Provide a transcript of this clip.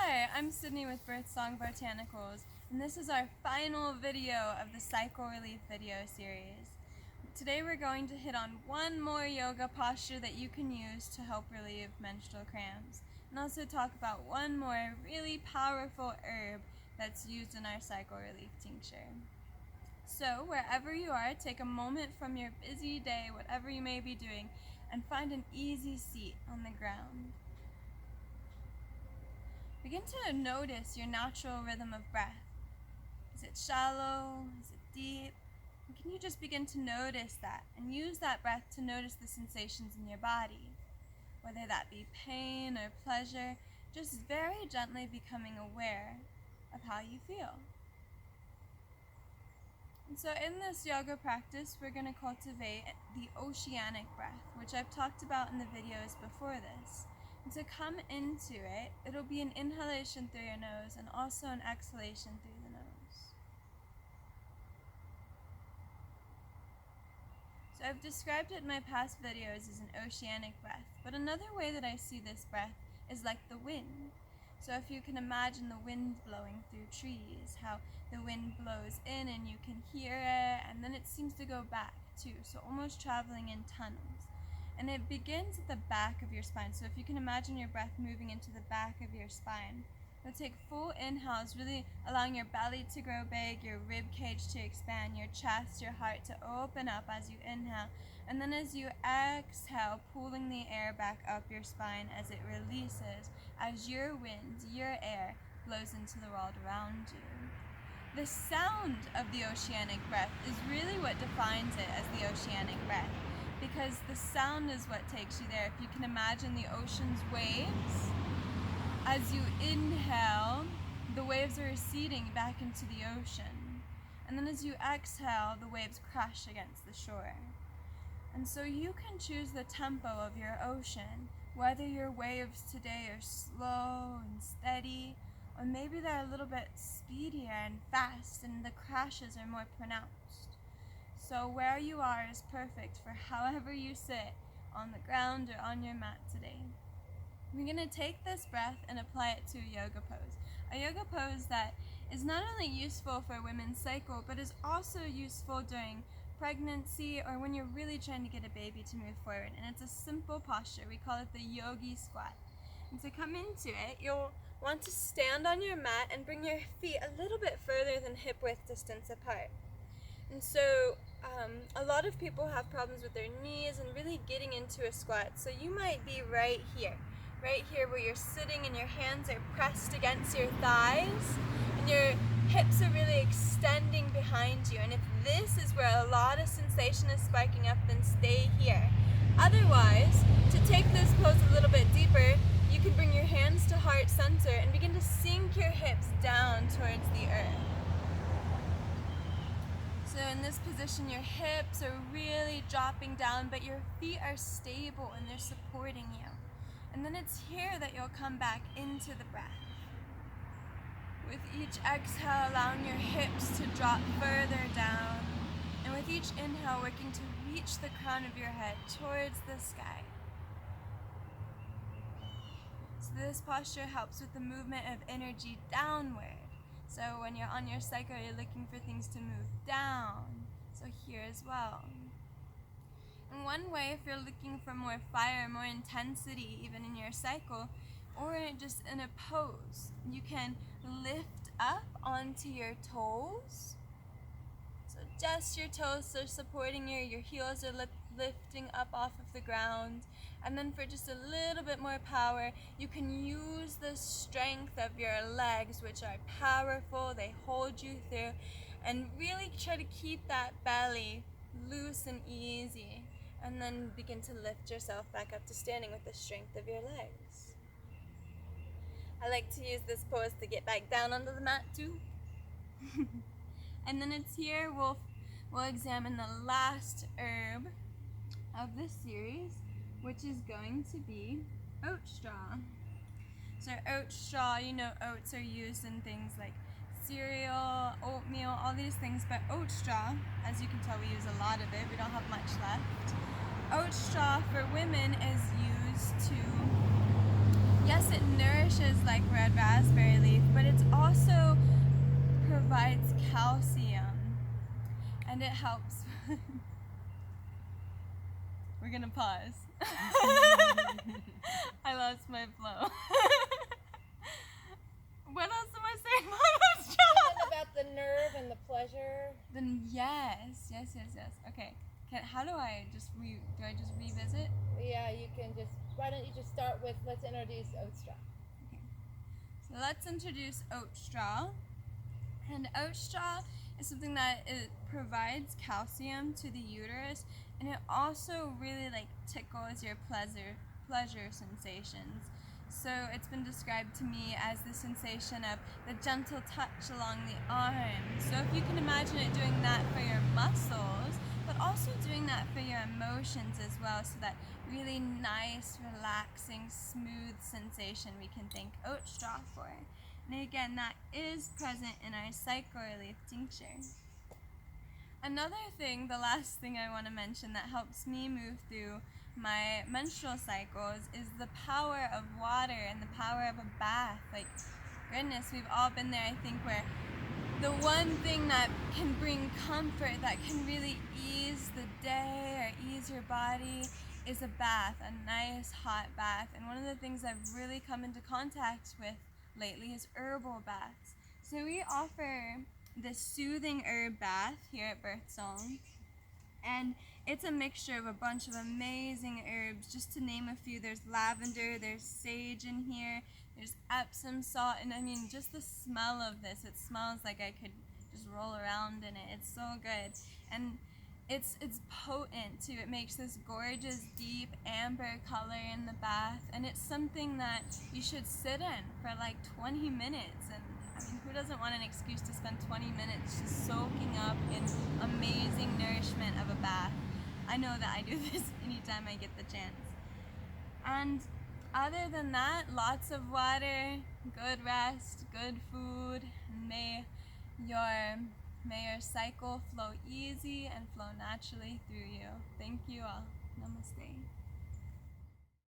Hi, I'm Sydney with Birthsong Botanicals, and this is our final video of the Cycle Relief video series. Today we're going to hit on one more yoga posture that you can use to help relieve menstrual cramps, and also talk about one more really powerful herb that's used in our Cycle Relief tincture. So wherever you are, take a moment from your busy day, whatever you may be doing, and find an easy seat on the ground. Begin to notice your natural rhythm of breath. Is it shallow? Is it deep? And can you just begin to notice that and use that breath to notice the sensations in your body? Whether that be pain or pleasure, just very gently becoming aware of how you feel. And so in this yoga practice, we're going to cultivate the oceanic breath, which I've talked about in the videos before this. And to come into it, it'll be an inhalation through your nose and also an exhalation through the nose. So I've described it in my past videos as an oceanic breath, but another way that I see this breath is like the wind. So if you can imagine the wind blowing through trees, how the wind blows in and you can hear it, and then it seems to go back too, so almost traveling in tunnels. And it begins at the back of your spine. So if you can imagine your breath moving into the back of your spine, you'll take full inhales, really allowing your belly to grow big, your rib cage to expand, your chest, your heart to open up as you inhale. And then as you exhale, pulling the air back up your spine as it releases, as your wind, your air, blows into the world around you. The sound of the oceanic breath is really what defines it as the oceanic breath, because the sound is what takes you there. If you can imagine the ocean's waves, as you inhale, the waves are receding back into the ocean. And then as you exhale, the waves crash against the shore. And so you can choose the tempo of your ocean, whether your waves today are slow and steady, or maybe they're a little bit speedier and fast and the crashes are more pronounced. So where you are is perfect for however you sit, on the ground or on your mat today. We're going to take this breath and apply it to a yoga pose. A yoga pose that is not only useful for women's cycle, but is also useful during pregnancy or when you're really trying to get a baby to move forward. And it's a simple posture. We call it the yogi squat. And to come into it, you'll want to stand on your mat and bring your feet a little bit further than hip width distance apart. And so a lot of people have problems with their knees and really getting into a squat. So you might be right here where you're sitting and your hands are pressed against your thighs and your hips are really extending behind you. And if this is where a lot of sensation is spiking up, then stay here. Otherwise, to take this pose a little bit deeper, you can bring your hands to heart center and begin to sink your hips down towards the earth. So in this position, your hips are really dropping down, but your feet are stable and they're supporting you. And then it's here that you'll come back into the breath. With each exhale, allowing your hips to drop further down. And with each inhale, working to reach the crown of your head towards the sky. So this posture helps with the movement of energy downward. So when you're on your cycle, you're looking for things to move down. So here as well. And one way, if you're looking for more fire, more intensity, even in your cycle, or just in a pose, you can lift up onto your toes. So just your toes are supporting you, your heels are lifting up off of the ground. And then for just a little bit more power, you can use the strength of your legs, which are powerful, they hold you through, and really try to keep that belly loose and easy. And then begin to lift yourself back up to standing with the strength of your legs. I like to use this pose to get back down onto the mat too. And then it's here we'll examine the last herb of this series, which is going to be oat straw. So oat straw, you know, oats are used in things like cereal, oatmeal, all these things, but oat straw, as you can tell, we use a lot of it, we don't have much left. Oat straw for women is used to yes, it nourishes like red raspberry leaf, but it also provides calcium, and it helps. We're gonna pause. I lost my flow. What else am I saying about Something about the nerve and the pleasure. Then yes. Okay. How do I just do I just revisit? Yeah, you can just, why don't you just start with, let's introduce oat straw. Okay. So let's introduce oat straw. And oat straw is something that it provides calcium to the uterus, and it also really like tickles your pleasure sensations. So it's been described to me as the sensation of the gentle touch along the arm. So if you can imagine it doing that for your muscles, but also doing that for your emotions as well, so that really nice, relaxing, smooth sensation we can thank oat straw for. And again, that is present in our cycloreleaf tincture. Another thing, the last thing I want to mention that helps me move through my menstrual cycles is the power of water and the power of a bath. Like, goodness, we've all been there, I think, where the one thing that can bring comfort, that can really ease the day or ease your body, is a bath, a nice hot bath. And one of the things I've really come into contact with lately is herbal baths. So we offer this soothing herb bath here at Birthsong, and it's a mixture of a bunch of amazing herbs. Just to name a few, there's lavender, there's sage in here, there's Epsom salt, and I mean, just the smell of this, it smells like I could just roll around in it. It's so good, and it's potent too. It makes this gorgeous deep amber color in the bath, and it's something that you should sit in for like 20 minutes. And I mean, who doesn't want an excuse to spend 20 minutes just soaking up in amazing nourishment of a bath? I know that I do this anytime I get the chance. And other than that, lots of water, good rest, good food, and may your cycle flow easy and flow naturally through you. Thank you all. Namaste.